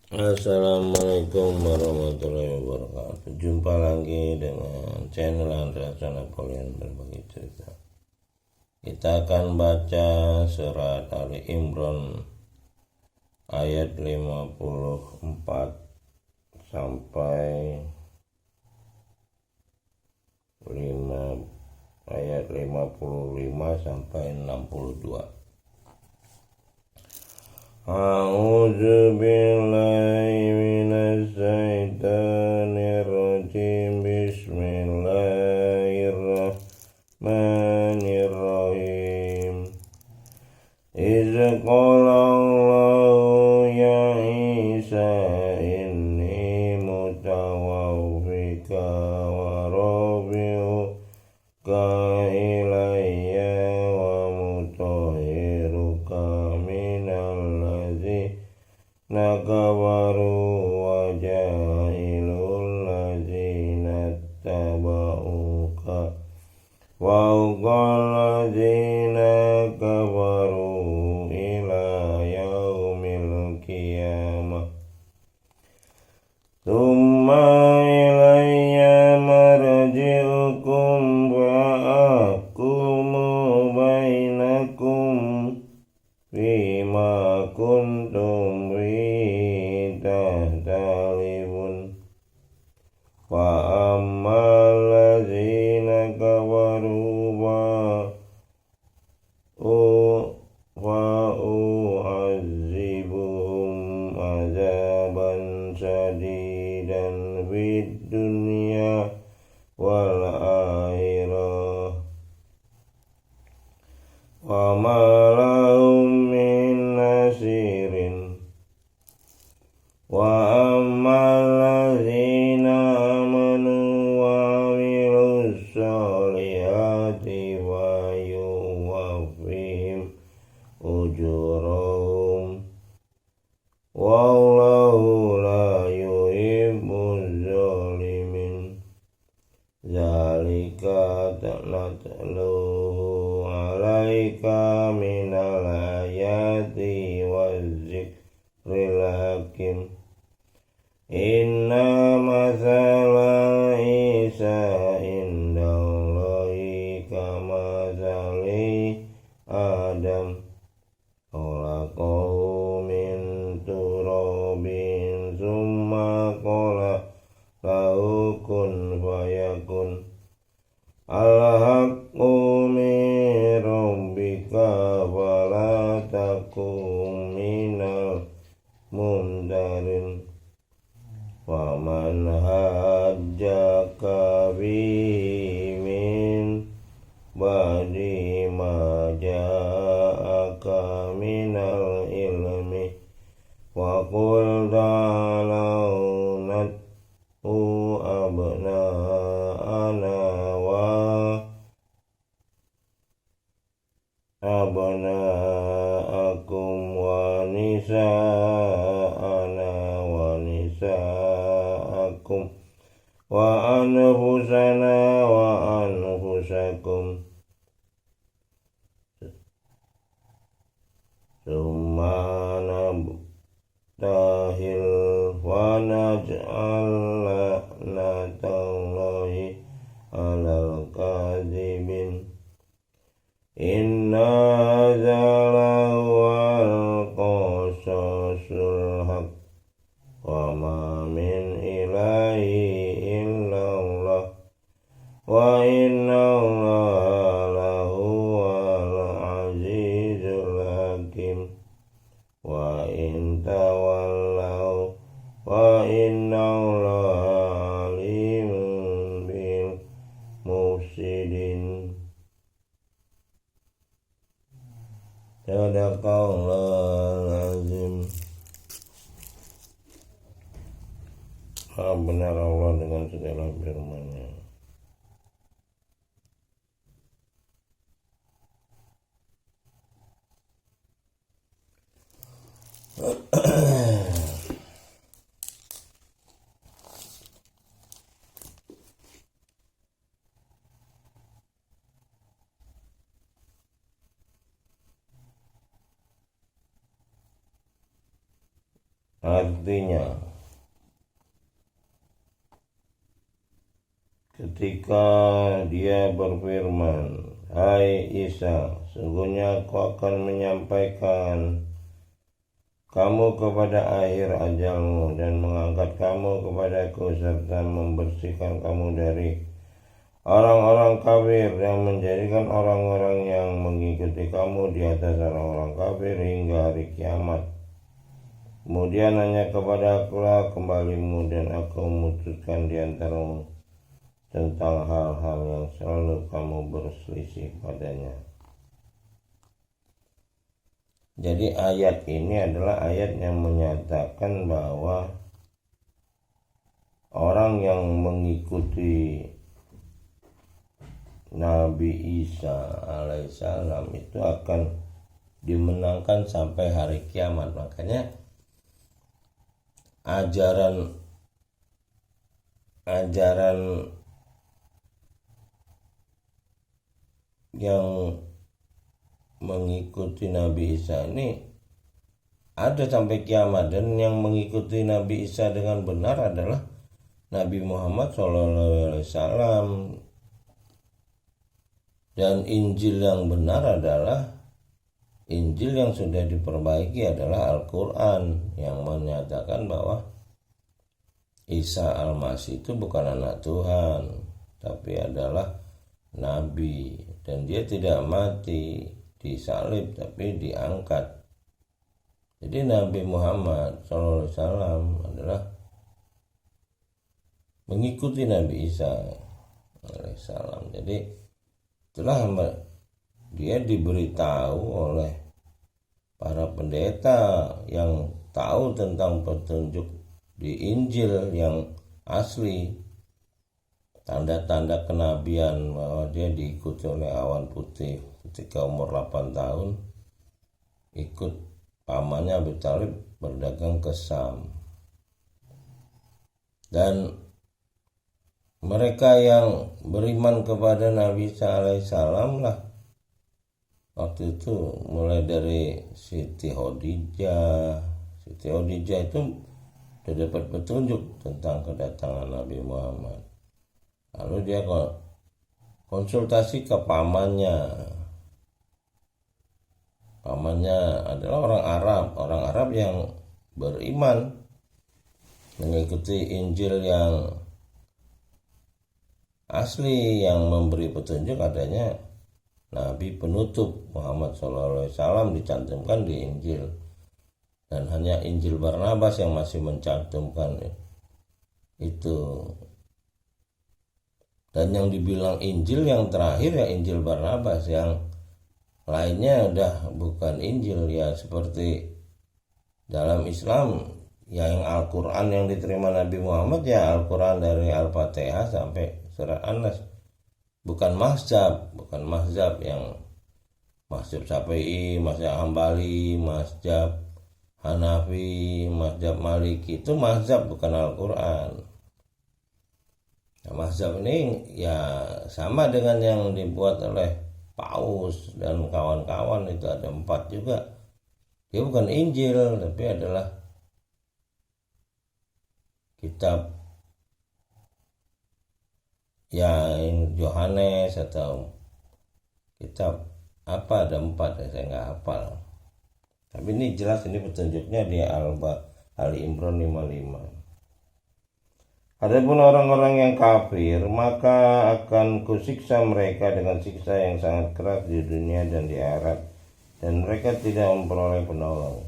Assalamualaikum warahmatullahi wabarakatuh. Jumpa lagi dengan channel Andreas Napoleon berbagi cerita. Kita akan baca surat Ali Imran ayat 54 sampai 55 sampai 62. A'udzu billahi minasy syaithanir rajim. Bismillahirrahmanirrahim. Iz qala Allahu ya Isa inni mutawaffika wa rafi'uka ilayya wa mutahhiruka minal kafaru wa ja'ilul ladzina tabauka fawqal ladzina kafaru ila yaumil qiyamah tsumma ilayya marji'ukum wa ahkumu bainakum bima kuntum tahtalifun wa ammal ladzina kafaru fa'u'adzibuhum azaban syadidan fid dunya wal akhirah wa ma lahum min nasirin wa ammal ladzina amanu wa amilus solihati wa yuwaffihim ujurahum wallahu la yuhibbuz zalimin. Zalika natluhu alaika minal ayati wadzikril hakim. Inna masala Isa indallahi kamasali Adam khalaqahu min turabin summa qala lahu kun fayakun. Al-haqqu min rabbika fala takum minal mumtarin. Faman hajjaka bihi min ba'di ma ja'aka minal ilmi wa qul ta'alau nad'u abna'ana wa abna'akum wa nisa'ana wa nisa'akum wa anfusana wa anfusakum summa nabtahil wa naj'al la'natallahi 'alal kadzibin. Inna hadza lahuwal qasasul haqq wa ma min ilahi illallah wa inna allaha lahuwal azizul hakim. Wa in tawallaw wa inna allaha alimun bil mufsidin. Sadaqallahul azim. Benar Allah dengan segala firman-Nya. Artinya, ketika dia berfirman, "Hai Isa, sungguhnya aku akan menyampaikan kamu kepada akhir ajalmu dan mengangkat kamu kepadaku serta membersihkan kamu dari orang-orang kafir yang menjadikan orang-orang yang mengikuti kamu di atas orang-orang kafir hingga hari kiamat. Kemudian hanya kepada Akulah kembalimu dan aku memutuskan di antaramu tentang hal-hal yang selalu kamu berselisih padanya." Jadi ayat ini adalah ayat yang menyatakan bahwa orang yang mengikuti Nabi Isa alaihissalam itu akan dimenangkan sampai hari kiamat. Makanya ajaran yang mengikuti Nabi Isa ini ada sampai kiamat, dan yang mengikuti Nabi Isa dengan benar adalah Nabi Muhammad SAW, dan Injil yang benar adalah Injil yang sudah diperbaiki adalah Al-Quran yang menyatakan bahwa Isa Al-Masih itu bukan anak Tuhan, tapi adalah Nabi, dan dia tidak mati disalib tapi diangkat. Jadi Nabi Muhammad SAW adalah mengikuti Nabi Isa alaihissalam. Jadi itulah dia diberitahu oleh para pendeta yang tahu tentang petunjuk di Injil yang asli, tanda-tanda kenabian bahwa dia diikuti oleh awan putih ketika umur 8 tahun, ikut pamannya Abi Thalib berdagang ke Sam. Dan mereka yang beriman kepada Nabi Isa alaihissalam lah waktu itu mulai dari Siti Khadijah. Siti Khadijah itu sudah dapat petunjuk tentang kedatangan Nabi Muhammad. Lalu dia konsultasi ke pamannya. Pamannya adalah orang Arab yang beriman mengikuti Injil yang asli yang memberi petunjuk adanya Nabi penutup Muhammad SAW dicantumkan di Injil, dan hanya Injil Barnabas yang masih mencantumkan itu. Dan yang dibilang Injil yang terakhir ya Injil Barnabas, yang lainnya udah bukan Injil. Ya seperti dalam Islam yang Al-Quran yang diterima Nabi Muhammad ya Al-Quran dari Al-Fatihah sampai surat An-Nas, bukan mazhab yang mazhab Syafi'i, mazhab Hambali, mazhab Hanafi, mazhab Maliki. Itu mazhab bukan Al-Quran. Nah, mazhab ini ya sama dengan yang dibuat oleh Paus dan kawan-kawan, itu ada 4 juga. Dia bukan Injil tapi adalah kitab ya Yohanes atau kitab apa, ada 4 ya, saya nggak hafal. Tapi ini jelas, ini petunjuknya di Ali Imran 55. Adapun orang-orang yang kafir, maka akan kusiksa mereka dengan siksa yang sangat keras di dunia dan di akhirat, dan mereka tidak memperoleh penolong.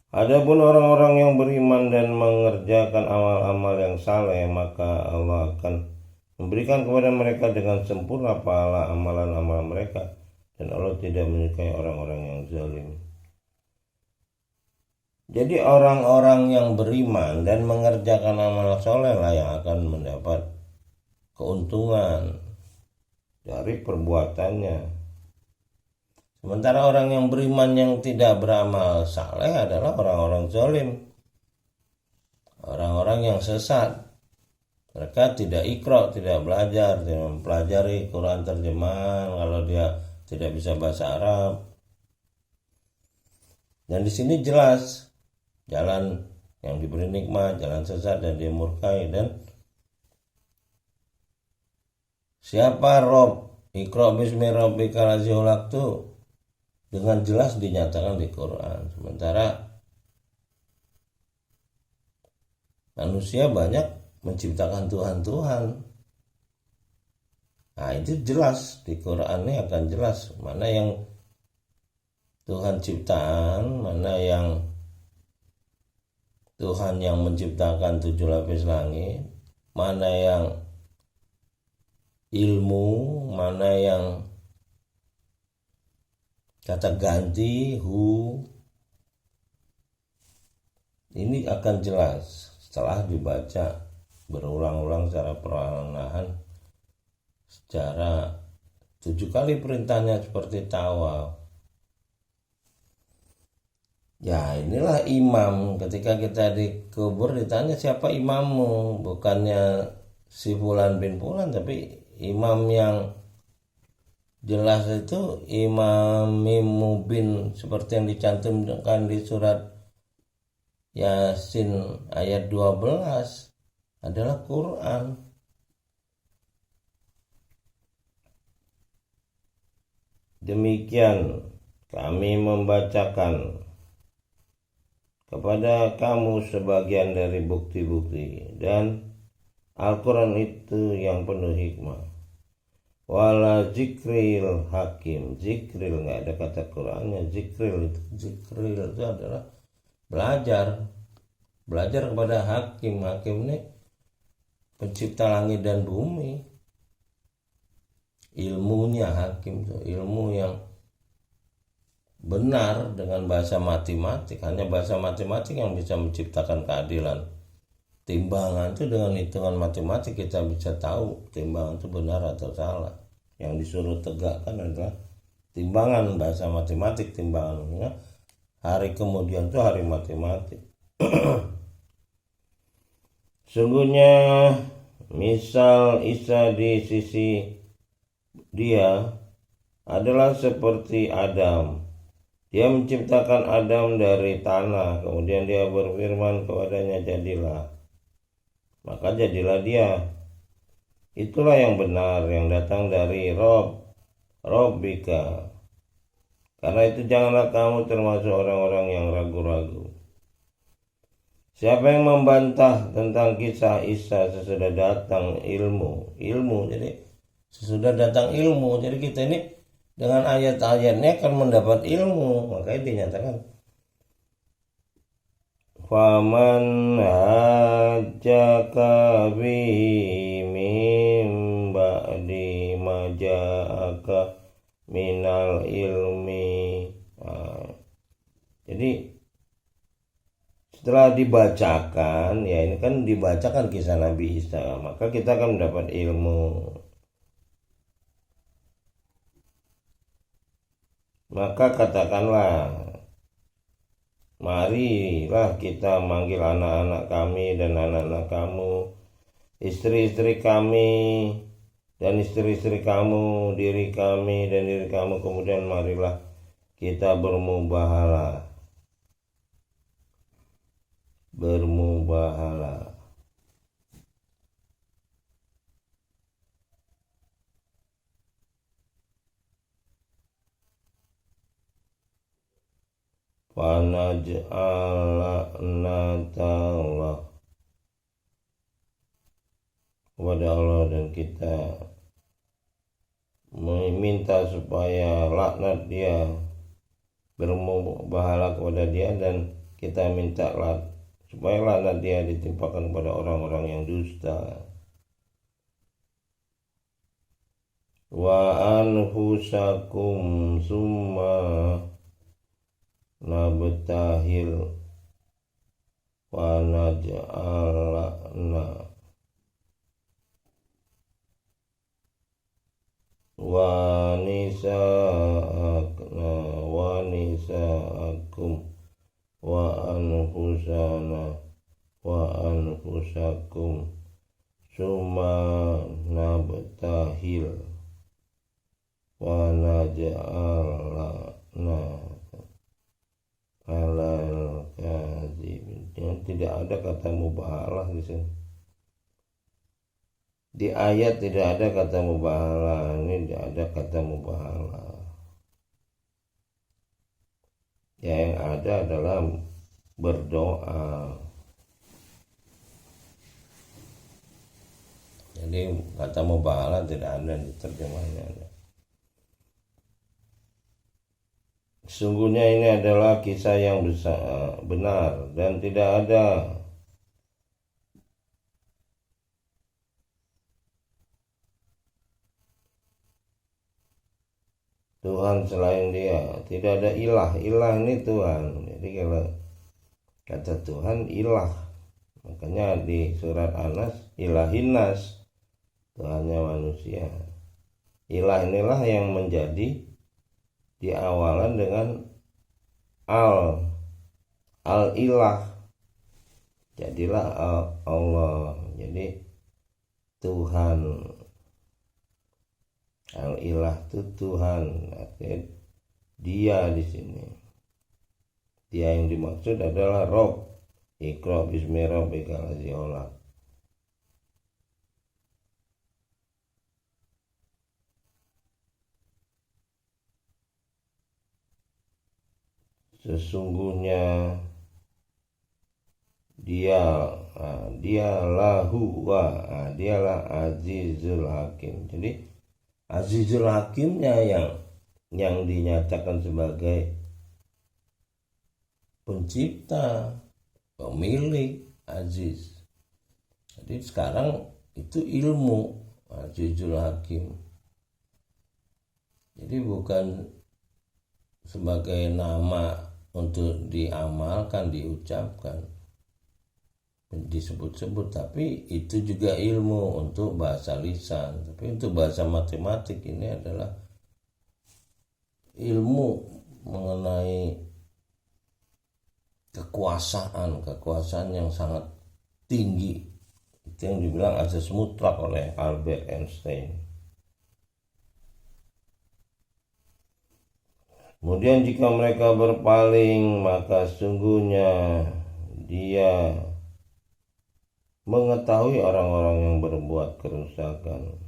Adapun orang-orang yang beriman dan mengerjakan amal-amal yang saleh, maka Allah akan memberikan kepada mereka dengan sempurna pahala amalan-amalan mereka, dan Allah tidak menyukai orang-orang yang zalim. Jadi orang-orang yang beriman dan mengerjakan amal soleh lah yang akan mendapat keuntungan dari perbuatannya. Sementara orang yang beriman yang tidak beramal saleh adalah orang-orang zalim, orang-orang yang sesat. Mereka tidak iqra, tidak belajar, tidak mempelajari Quran terjemahan. Kalau dia tidak bisa bahasa Arab. Dan di sini jelas jalan yang diberi nikmat, jalan sesat dan dia murkai. Dan siapa Rob? Iqra bismi rabbikal ladzi khalaq tuh dengan jelas dinyatakan di Quran. Sementara manusia banyak menciptakan Tuhan-Tuhan. Nah itu jelas di Quran ini akan jelas mana yang Tuhan ciptaan, mana yang Tuhan yang menciptakan 7 lapis langit, mana yang ilmu, mana yang kata ganti, ini akan jelas setelah dibaca berulang-ulang secara perlahan, secara 7 kali perintahnya seperti tawaf. Ya inilah imam. Ketika kita dikubur ditanya siapa imammu, bukannya si fulan bin fulan, tapi imam yang jelas itu imam mubin seperti yang dicantumkan di surat Yasin ayat 12 adalah Quran. Demikian kami membacakan kepada kamu sebagian dari bukti-bukti, dan Al-Quran itu yang penuh hikmah. Wala zikril hakim, zikril nggak ada kata Qurannya, zikril itu adalah belajar kepada hakim. Hakim ini pencipta langit dan bumi. Ilmunya hakim itu ilmu yang benar dengan bahasa matematik. Hanya bahasa matematik yang bisa menciptakan keadilan. Timbangan itu dengan hitungan matematik kita bisa tahu timbangan itu benar atau salah. Yang disuruh tegakkan adalah timbangan bahasa matematik, timbangannya hari kemudian itu hari matematik. Sungguhnya misal Isa di sisi dia adalah seperti Adam. Dia menciptakan Adam dari tanah, kemudian dia berfirman kepadanya, jadilah. Maka jadilah dia. Itulah yang benar, yang datang dari Rabbika. Karena itu janganlah kamu termasuk orang-orang yang ragu-ragu. Siapa yang membantah tentang kisah Isa sesudah datang ilmu, jadi sesudah datang ilmu, jadi kita ini dengan ayat-ayatnya akan mendapat ilmu. Makanya dinyatakan faman hajjaka bihi min ba'di ma ja'aka minal ilmi. Jadi setelah dibacakan, ya ini kan dibacakan kisah Nabi Isa, maka kita akan mendapat ilmu. Maka katakanlah, marilah kita manggil anak-anak kami dan anak-anak kamu, istri-istri kami dan istri-istri kamu, diri kami dan diri kamu, kemudian marilah kita bermubahalah. Fanaj'alnatallahi kepada Allah, dan kita meminta supaya laknat dia, bermubahalah kepada dia, dan kita minta supaya laknat dia ditimpakan kepada orang-orang yang dusta. Wa anfusakum summa nabtahil wa naj'alna wa nisa'akum wa anfusana wa anfusakum summa nabtahil wa naj'alna alal kadzibin. Tidak ada kata mubahalah di sini. Di ayat tidak ada kata mubahalah, ini tidak ada kata mubahalah. Yang ada adalah berdoa. Jadi kata mubahalah tidak ada di terjemahannya. Sesungguhnya ini adalah kisah yang benar dan tidak ada Tuhan selain Dia. Tidak ada ilah. Ilah ini Tuhan. Jadi kalau kata Tuhan ilah, makanya di surat Anas ilahinas, Tuhannya manusia. Ilah inilah yang menjadi diawalan dengan al ilah, jadilah Allah. Jadi Tuhan, al ilah itu Tuhan. Artinya Dia di sini. Dia yang dimaksud adalah Rob. Iqra bismi rabbikal ladzi khalaq. Sesungguhnya dialah Azizul Hakim. Jadi Azizul Hakimnya yang dinyatakan sebagai pencipta, pemilik, Aziz. Jadi sekarang itu ilmu Azizul Hakim. Jadi bukan sebagai nama untuk diamalkan, diucapkan, disebut-sebut, tapi itu juga ilmu untuk bahasa lisan. Tapi untuk bahasa matematik ini adalah ilmu mengenai kekuasaan yang sangat tinggi. Itu yang dibilang asas mutlak oleh Albert Einstein. Kemudian jika mereka berpaling, maka sungguhnya Dia mengetahui orang-orang yang berbuat kerusakan.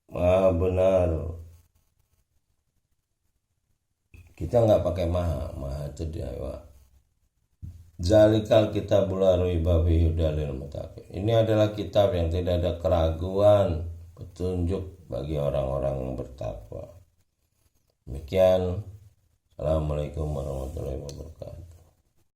Maha benar. Kita nggak pakai maha itu dia. Zalikal kitabul la raiba fihi hudal lil muttaqin. Ini adalah kitab yang tidak ada keraguan, petunjuk bagi orang-orang yang bertakwa. Demikian. Assalamualaikum warahmatullahi wabarakatuh.